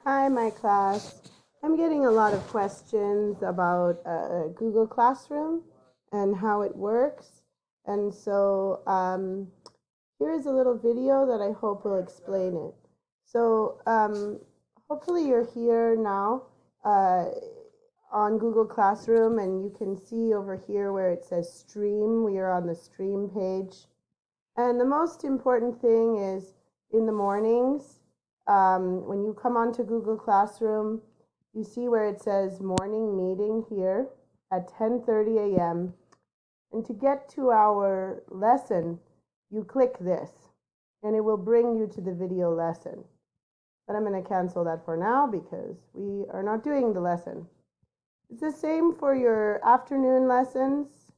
Hi, my class. I'm getting a lot of questions about Google Classroom and how it works. And so here is a little video that I hope will explain it. So hopefully you're here now uh, on Google Classroom, and you can see over here where it says stream. We are on the stream page. And the most important thing is in the mornings, when you come onto Google Classroom, you see where it says morning meeting here at 10:30 a.m. And to get to our lesson, you click this and it will bring you to the video lesson. But I'm going to cancel that for now because we are not doing the lesson. It's the same for your afternoon lessons.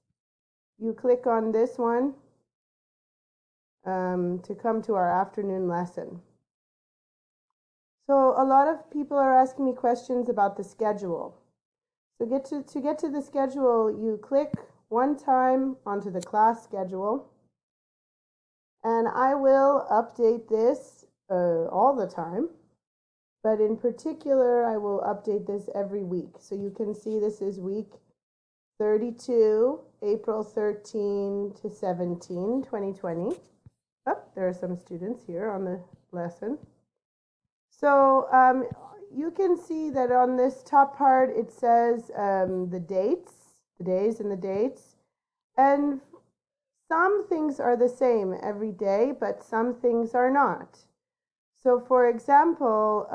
You click on this one to come to our afternoon lesson. So a lot of people are asking me questions about the schedule. So to get to the schedule, you click one time onto the class schedule, and I will update this all the time. But in particular, I will update this every week. So you can see this is week 32, April 13 to 17, 2020. Oh, there are some students here on the lesson. So you can see that on this top part it says the dates, the days and the dates. And some things are the same every day, but some things are not. So for example,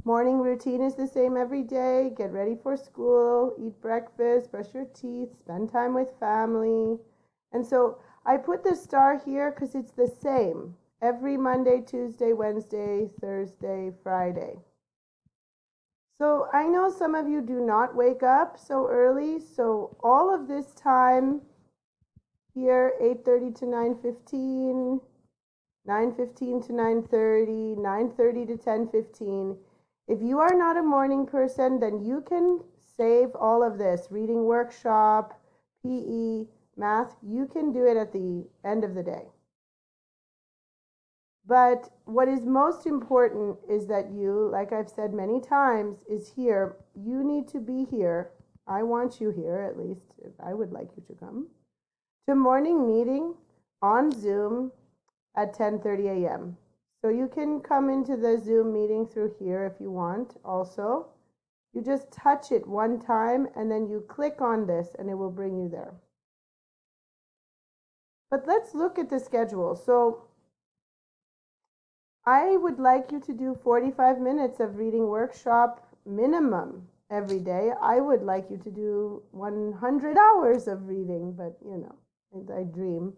morning routine is the same every day. Get ready for school, eat breakfast, brush your teeth, spend time with family. And so I put the star here because it's the same every Monday, Tuesday, Wednesday, Thursday, Friday. So I know some of you do not wake up so early, so all of this time here, 8:30 to 9:15, 9:15 to 9:30, 9:30 to 10:15. If you are not a morning person, then you can save all of this, reading workshop, PE, math, you can do it at the end of the day. But what is most important is that you, like I've said many times, is here. You need to be here. I want you here, at least. I would like you to come to morning meeting on Zoom at 10:30 a.m. So you can come into the Zoom meeting through here if you want also. You just touch it one time and then you click on this and it will bring you there. But let's look at the schedule. So I would like you to do 45 minutes of reading workshop minimum every day. I would like you to do 100 hours of reading, but you know, I dream.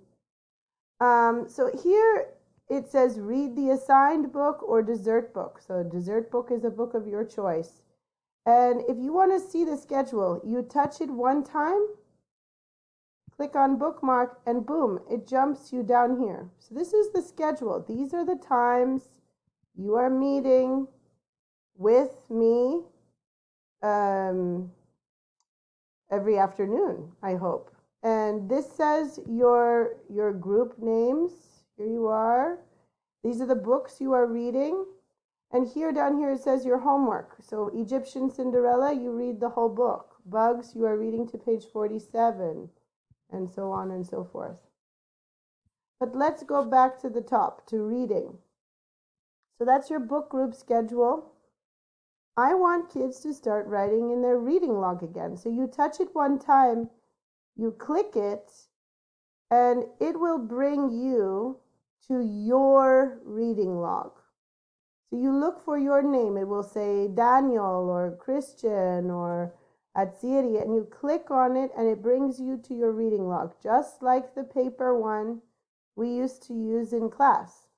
So here it says read the assigned book or dessert book. So dessert book is a book of your choice. And if you want to see the schedule, you touch it one time, click on bookmark, and boom, it jumps you down here. So this is the schedule. These are the times you are meeting with me every afternoon, I hope. And this says your group names. Here you are. These are the books you are reading. And here down here it says your homework. So Egyptian Cinderella, you read the whole book. Bugs, you are reading to page 47, and so on and so forth. But let's go back to the top, to reading. So that's your book group schedule. I want kids to start writing in their reading log again. So you touch it one time, you click it, and it will bring you to your reading log. So you look for your name. It will say Daniel or Christian or Atsiri, and you click on it and it brings you to your reading log, just like the paper one we used to use in class.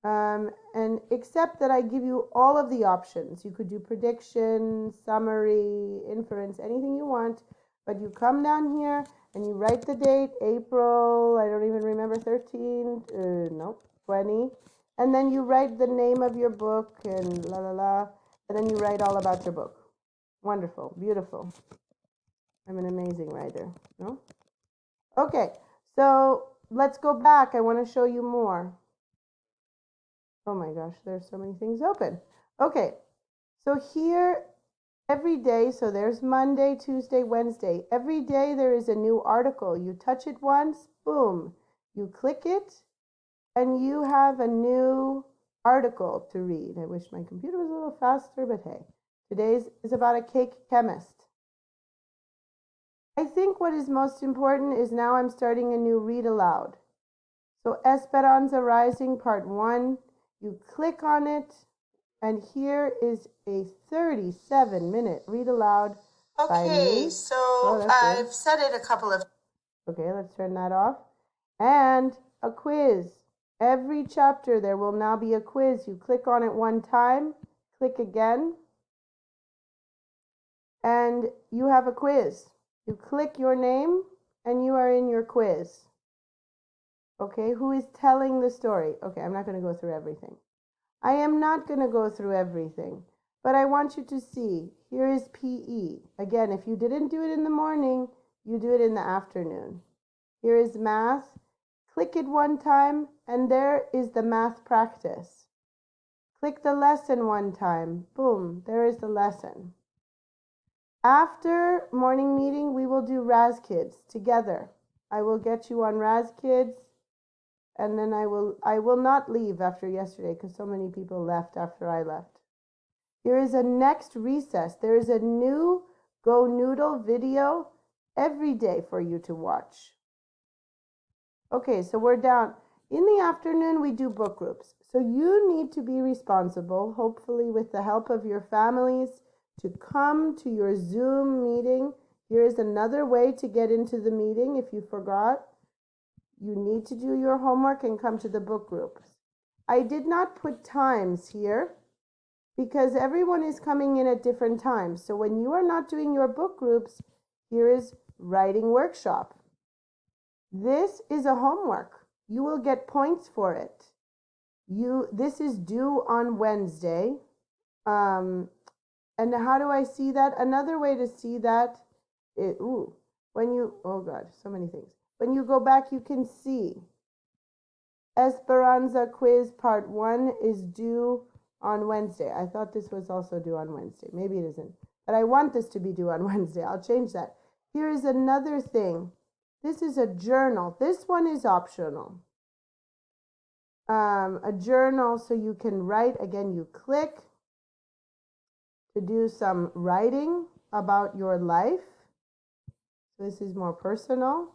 And except that I give you all of the options. You could do prediction, summary, inference, anything you want, but you come down here and you write the date, April, I don't even remember, 13, nope, 20, and then you write the name of your book and la la la, and then you write all about your book. Wonderful, beautiful. I'm an amazing writer, no? Okay, so let's go back. I want to show you more. Oh my gosh, there's so many things open. Okay, so here every day, so there's Monday, Tuesday, Wednesday. Every day there is a new article. You touch it once, boom, you click it, and you have a new article to read. I wish my computer was a little faster, but hey, today's is about a cake chemist. I think what is most important is now I'm starting a new read aloud. So Esperanza Rising Part 1, you click on it, and here is a 37-minute read aloud by me. Okay, so I've said it a couple of. Okay, let's turn that off. And a quiz. Every chapter there will now be a quiz. You click on it one time, click again, and you have a quiz. You click your name and you are in your quiz. Okay, who is telling the story? Okay, I'm not going to go through everything. I am not going to go through everything, but I want you to see. Here is PE. Again, if you didn't do it in the morning, you do it in the afternoon. Here is math. Click it one time, and there is the math practice. Click the lesson one time. Boom, there is the lesson. After morning meeting, we will do Raz Kids together. I will get you on Raz Kids, and then I will not leave after yesterday because so many people left after I left. There is a next recess. There is a new Go Noodle video every day for you to watch. Okay, so we're down. In the afternoon, we do book groups. So you need to be responsible, hopefully with the help of your families, to come to your Zoom meeting. Here is another way to get into the meeting if you forgot. You need to do your homework and come to the book groups. I did not put times here because everyone is coming in at different times. So when you are not doing your book groups, here is writing workshop. This is a homework. You will get points for it. This is due on Wednesday. And how do I see that? Another way to see that is, oh God, so many things. When you go back, you can see Esperanza quiz part 1 is due on Wednesday. I thought this was also due on Wednesday. Maybe it isn't. But I want this to be due on Wednesday. I'll change that. Here is another thing. This is a journal. This one is optional. A journal so you can write. Again, you click to do some writing about your life. This is more personal.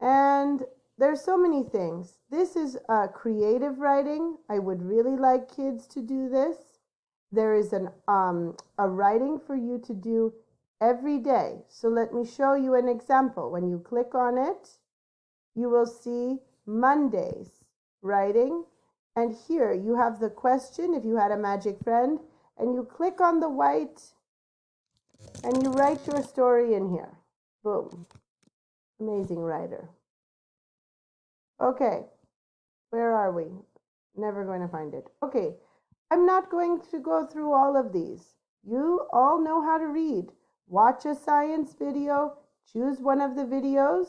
And there's so many things. This is creative writing. I would really like kids to do this. There is a writing for you to do every day. So let me show you an example. When you click on it, you will see Monday's writing. And here you have the question, if you had a magic friend, and you click on the white and you write your story in here. Boom. Amazing writer. Okay, where are we? Never going to find it. Okay, I'm not going to go through all of these. You all know how to read. Watch a science video, choose one of the videos,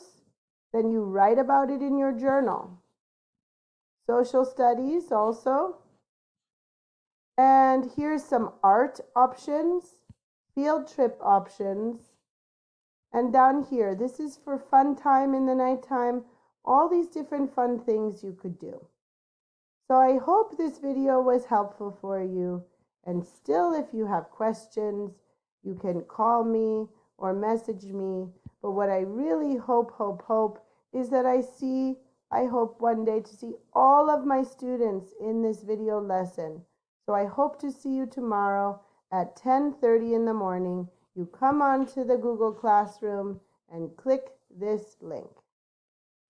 then you write about it in your journal. Social studies also. And here's some art options, field trip options. And down here, this is for fun time in the nighttime, all these different fun things you could do. So I hope this video was helpful for you. And still, if you have questions, you can call me or message me. But what I really hope is that I hope one day to see all of my students in this video lesson. So I hope to see you tomorrow at 10:30 in the morning. You come onto the Google Classroom and click this link.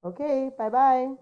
Okay, bye-bye.